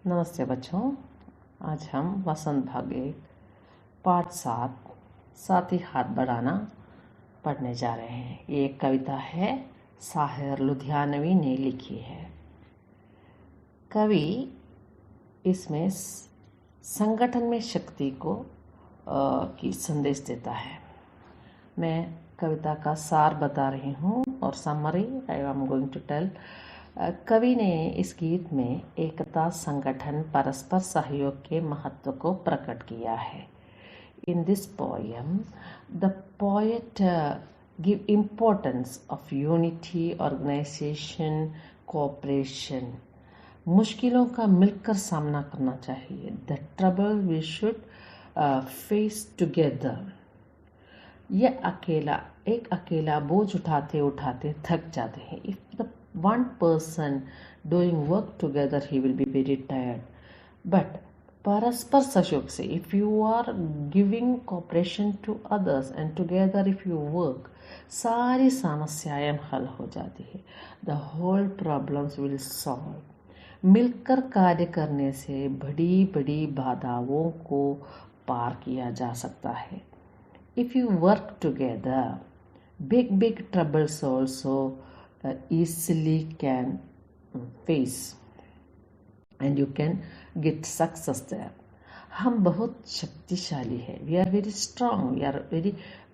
नमस्ते बच्चों। आज हम वसंत भाग 1 पाठ 7 साथ ही हाथ बढ़ाना पढ़ने जा रहे हैं। ये एक कविता है, साहिर लुधियानवी ने लिखी है। कवि इसमें संगठन में शक्ति को की संदेश देता है। मैं कविता का सार बता रही हूँ और summary I am going to tell. कवि ने इस गीत में एकता, संगठन, परस्पर सहयोग के महत्व को प्रकट किया है। In this poem, the poet give importance of unity, organization, cooperation. मुश्किलों का मिलकर सामना करना चाहिए। The trouble we should face together. एक अकेला बोझ उठाते उठाते थक जाते हैं। If the one person doing work together, he will be very tired. But परस्पर सहयोग से, if you are giving cooperation to others and together if you work, सारी समस्याएं हल हो जाती है। The whole problems will solve. मिलकर कार्य करने से बड़ी बड़ी बाधाओं को पार किया जा सकता है। If you work together, big troubles also easily can face and you can get success there. हम बहुत शक्तिशाली है। We are very strong.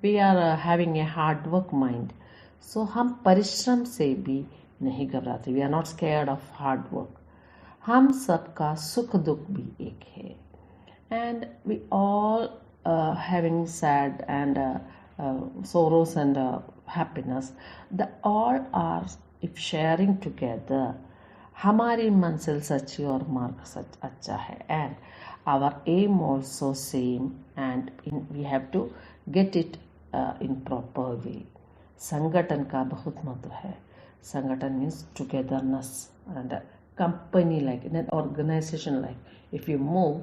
We are having a hard work mind. So हम परिश्रम से भी नहीं घबराते। We are not scared of hard work. हम सबका सुख दुख भी एक है। And we all having sad and sorrows and happiness. The all are if sharing together. हमारी मंजिल सच्ची और मार्ग सच अच्छा है। And our aim also same and we have to get it in proper way. संगठन का बहुत महत्व है। संगठन means togetherness and a company like an organization like if you move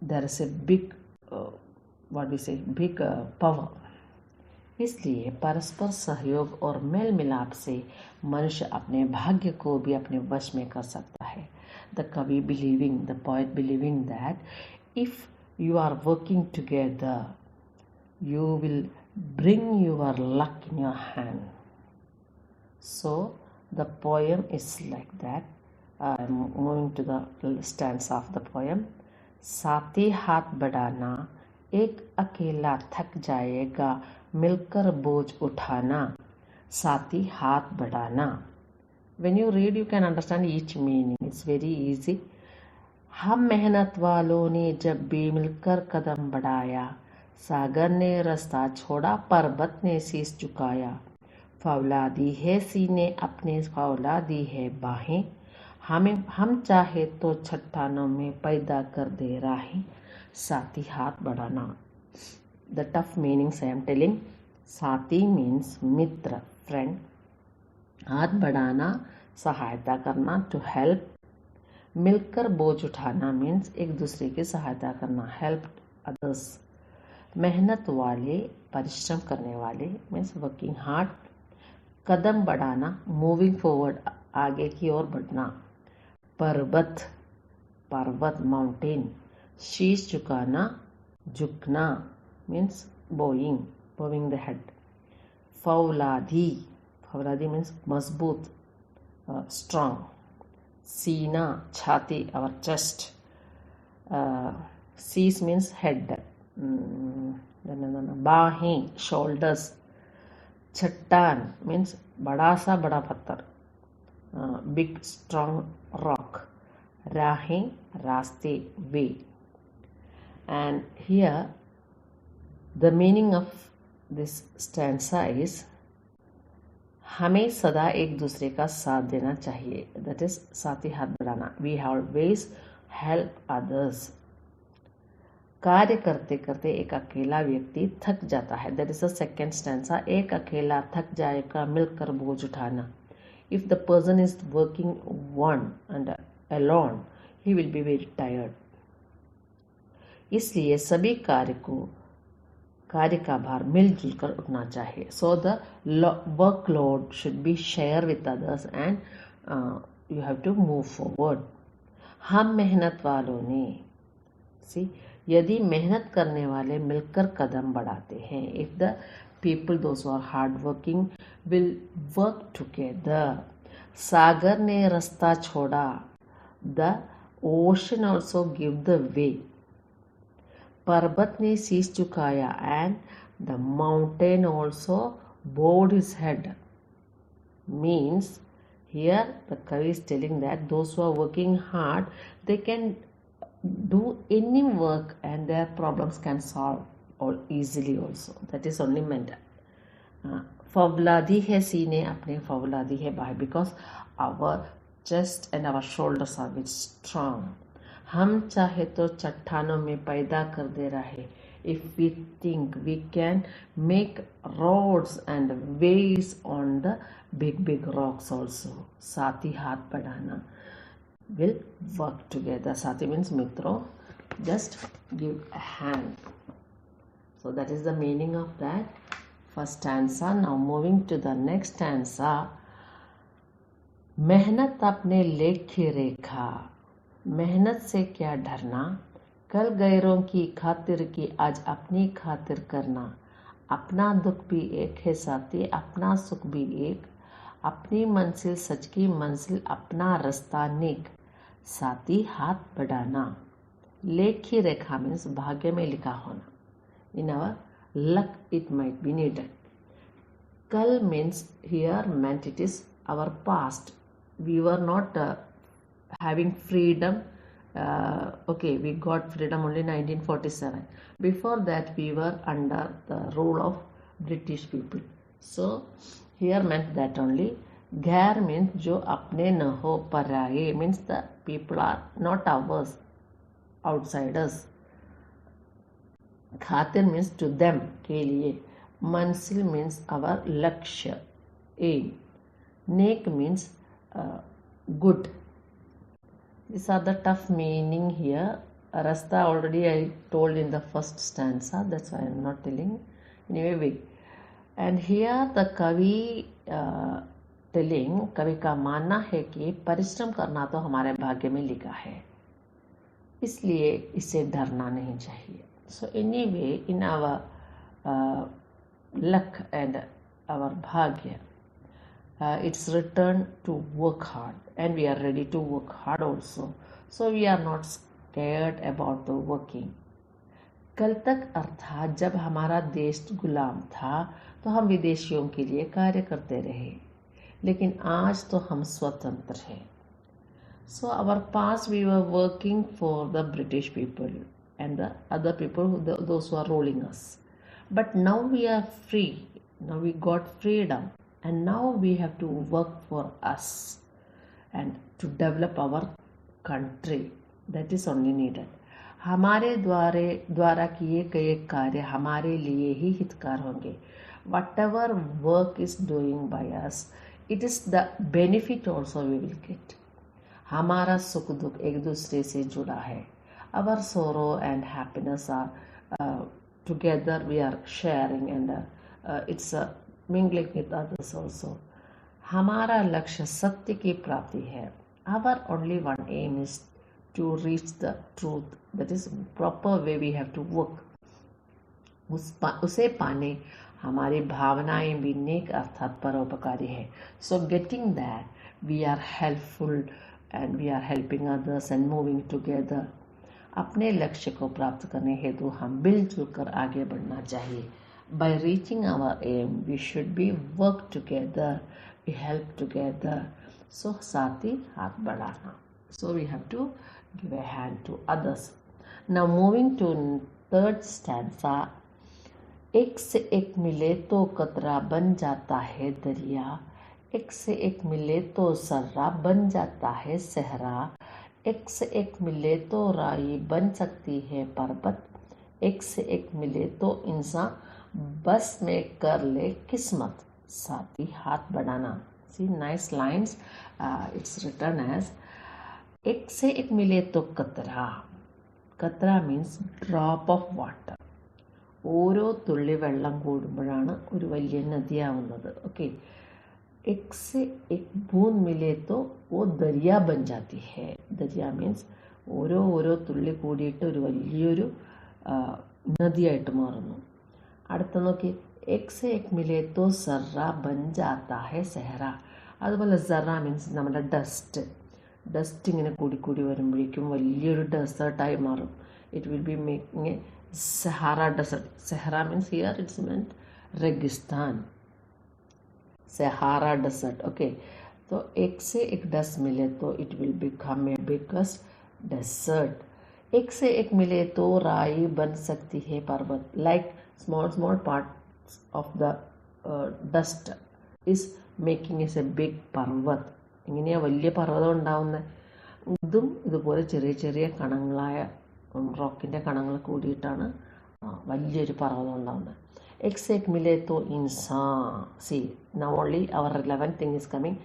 there is a big big power. इसलिए परस्पर सहयोग और मेल मिलाप से मनुष्य अपने भाग्य को भी अपने वश में कर सकता है। The poet believing that if you are working together, you will bring your luck in your hand. So the poem is like that. I am moving to the stanza of the poem. साथी हाथ बढ़ाना, एक अकेला थक जाएगा, मिलकर बोझ उठाना, साथी हाथ बढ़ाना. When you read, you can understand each meaning. It's very easy. हम मेहनत वालों ने जब भी मिलकर कदम बढ़ाया, सागर ने रास्ता छोड़ा, पर्वत ने शीश झुकाया. फौलादी है सीने अपने, फौलादी है बाहें, हम चाहे तो चट्टानों में पैदा कर दे राहें, साथी हाथ बढ़ाना. The tough meanings I am telling. साथी means मित्र, friend. हाथ बढ़ाना, सहायता करना, to help. मिलकर बोझ उठाना means एक दूसरे की सहायता करना, help others. मेहनत वाले, परिश्रम करने वाले means working hard. कदम बढ़ाना, moving forward, आगे की ओर बढ़ना. पर्वत माउंटेन. शीश झुकाना, झुकना means bowing the head. फौलादी means मजबूत, strong. सीना, छाती, our chest. शीश means head. बाहें, shoulders. चट्टान means बड़ा सा बड़ा पत्थर, big strong rock. राहें, रास्ते, way. And here the meaning of this stanza is हमें सदा एक दूसरे का साथ देना चाहिए. That is साथी हाथ बढ़ाना. We always help others. कार्य करते करते एक अकेला व्यक्ति थक जाता है. That is the second stanza. एक अकेला थक जाएगा, मिलकर बोझ उठाना. If the person is working one and alone, he will be very tired. इसलिए सभी कार्य का भार मिलजुल कर उठना चाहिए. So the workload should be shared with others and you have to move forward. हम मेहनत वालों ने, सी, यदि मेहनत करने वाले मिलकर कदम बढ़ाते हैं, if the people those are hard working will work together. सागर ने रास्ता छोड़ा, the ocean also give the way. पर्वत ने शीश झुकाया, and the mountain also bowed his head. Means here the Kavi is telling that those who are working hard, they can do any work and their problems can solve all easily also. That is only meant. फौलादी है सीने अपने, फौलादी है बाहर, because our chest and our shoulders are very strong. हम चाहे तो चट्टानों में पैदा कर दे रहे, if we think we can make roads and ways on the big rocks also. साथी हाथ बढ़ाना, will work together. साथी means मित्रों, just give a hand. So that is the meaning of that first stanza. Now moving to the next stanza. मेहनत अपने लेखी रेखा, मेहनत से क्या डरना, कल गैरों की खातिर की आज अपनी खातिर करना। अपना दुख भी एक है साथी, अपना सुख भी एक, अपनी मंजिल सच की मंजिल, अपना रास्ता नेक, साथी हाथ बढ़ाना। लेखी रेखा मीन्स भाग्य में लिखा होना, in our luck it might be needed. Kal means here meant it is our past. We were not having freedom. Okay, we got freedom only 1947. Before that we were under the rule of British people. So here meant that only. Ghair means जो अपने न हो पराये, means the people are not ours, outsiders. खातिर means to them, के लिए. मंजिल means our लक्ष्य, aim. Neck means good. These are the tough meaning here. Rasta already I told in the first stanza, that's why I am not telling. Anyway, and here the Kavi telling, कवि का मानना है कि परिश्रम करना तो हमारे भाग्य में लिखा है, इसलिए इसे डरना नहीं चाहिए. So anyway, in our luck and our bhagya, it's written to work hard, and we are ready to work hard also. So we are not scared about the working. कल तक अर्थात जब हमारा देश गुलाम था तो हम विदेशियों के लिए कार्य करते रहे, लेकिन आज तो हम स्वतंत्र हैं. So our past we were working for the British people and the other people, those who are ruling us. But now we are free. Now we got freedom, and now we have to work for us and to develop our country. That is only needed. हमारे द्वारा किए गए कार्य हमारे लिए ही हितकार होंगे. Whatever work is doing by us, it is the benefit also we will get. हमारा सुख दुख एक दूसरे से जुड़ा है. Our sorrow and happiness are together we are sharing, and it's mingling with others also. हमारा लक्ष्य सत्य की प्राप्ति है. Our only one aim is to reach the truth. That is proper way we have to work. उसे पाने हमारी भावनाएं भी नेक अर्थात परोपकारी है. So getting that we are helpful and we are helping others and moving together. अपने लक्ष्य को प्राप्त करने हेतु हम मिलजुल कर आगे बढ़ना चाहिए. By reaching our aim, we should be work together, we help together. So साथी हाथ बढ़ाना. So we have to give a hand to others. Now moving to third stanza. एक से एक मिले तो कतरा बन जाता है दरिया, एक से एक मिले तो सर्रा बन जाता है सहरा, एक से एक मिले तो राई बन सकती है पर्वत, एक से एक मिले तो इंसान बस में कर ले किस्मत, साथी हाथ बढ़ाना. See nice lines. It's written as एक से एक मिले तो कतरा. कतरा means drop of water. ഓരോ തുള്ളി വെള്ളം കൂടുമ്പോഴാണ് ഒരു വലിയ നദിയാവുന്നത്. ഓക്കെ, एक से एक बूंद मिले तो वो दरिया बन जाती है. ദരിയ മീൻസ് ഓരോ തുള്ളി കൂടിയിട്ട് ഒരു വലിയൊരു നദിയായിട്ട് മാറുന്നു. അടുത്ത നോക്കി, എക് സെ എക് മിലെ തോ സറ ബൻ ജാത്താ ഹെ സെഹറ. അതുപോലെ സറ മീൻസ് നമ്മുടെ ഡസ്റ്റ് ഇങ്ങനെ കൂടി വരുമ്പോഴേക്കും വലിയൊരു ഡെസേർട്ടായി മാറും. It will be making a Sahara desert. Sahara means here it's meant रेगिस्तान, सहारा डेजर्ट. ओके, तो एक से एक डस्ट मिले तो it will become a biggest desert. एक से एक मिले तो राई बन सकती है पर्वत. Like small parts of the dust is making is a big पर्वत. ഇങ്ങനെയാണ് വലിയ പർവ്വതം ഉണ്ടാവുന്നത്. ഇതും ഇതുപോലെ ചെറിയ കണങ്ങളായ റോക്കിൻ്റെ കണങ്ങൾ കൂടിയിട്ടാണ് വലിയൊരു പർവ്വതം ഉണ്ടാവുന്നത്. एक से एक मिले तो इंसान. सी now only our relevant thing is coming.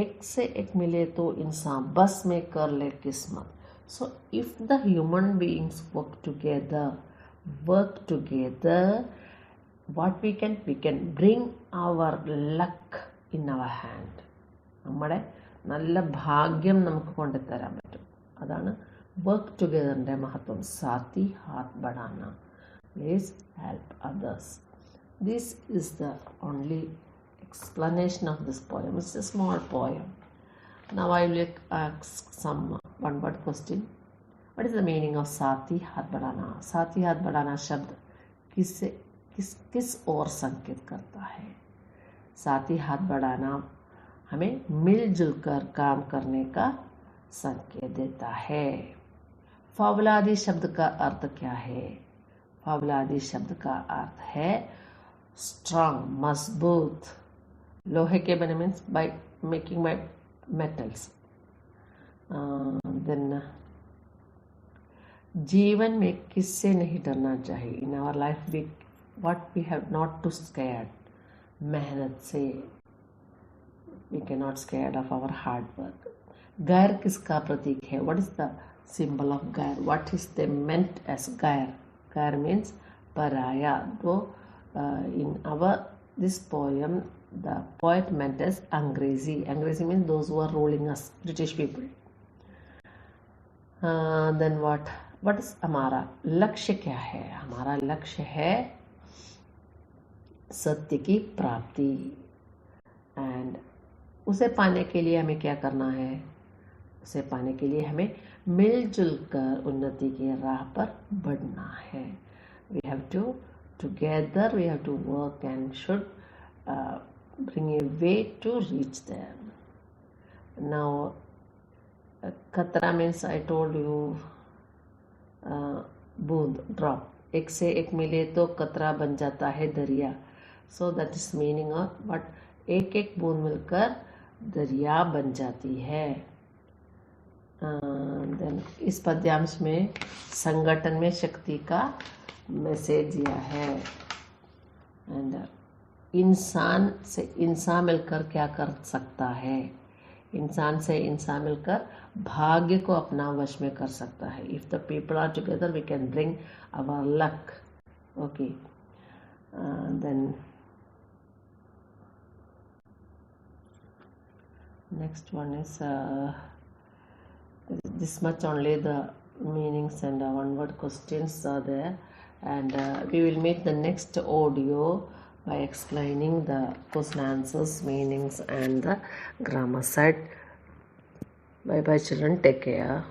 एक से एक मिले तो इंसान बस में कर ले किस्मत. So if the human beings work together, what we can bring our luck in our hand. നമ്മുടെ നല്ല ഭാഗ്യം നമുക്ക് കൊണ്ടുതരാൻ പറ്റും. അതാണ് വർക്ക് ടുഗദറിൻ്റെ മഹത്വം. Saathi Haat ബഡാന means help others. This is the only explanation of this poem. It's a small poem. Now I will ask some one word question. What is the meaning of साथी हाथ बढ़ाना? साथी हाथ बढ़ाना शब्द किस ओर संकेत करता है? साथी हाथ बढ़ाना हमें मिलजुल कर काम करने का संकेत देता है. फौलादी शब्द का अर्थ क्या है? फौलादी शब्द का अर्थ है स्ट्रांग, मजबूत. लोहे के बने means by making by metals. Then जीवन में किससे नहीं डरना चाहिए? In our life what we have not to scared. मेहनत से we cannot scared of our hard work. गैर किसका प्रतीक है? What is the symbol of गैर? What is they meant as गैर? गैर means पराया. तो in this poem the poet meant as अंग्रेजी. अंग्रेजी means those who are ruling us, British people. Then what is हमारा लक्ष्य क्या है? हमारा लक्ष्य है सत्य की प्राप्ति. एंड उसे पाने के लिए हमें क्या करना है? उसे पाने के लिए हमें मिलजुल कर उन्नति की राह पर बढ़ना है. We have to together we have to work and should bring a way to reach there. Now katra means I told you बूंद, ड्रॉप. एक से एक मिले तो कतरा बन जाता है दरिया. So that is meaning of but एक एक बूंद मिलकर दरिया बन जाती है. देन इस पद्यांश में संगठन में शक्ति का मैसेज दिया है. एंड इंसान से इंसान मिलकर क्या कर सकता है? इंसान से इंसान मिलकर भाग्य को अपना वश में कर सकता है. If the people are together we can bring our luck. Okay, then next one is this much only the meanings and one word questions are there, and we will meet the next audio by explaining the question answers, meanings and the grammar side. Bye bye children, take care.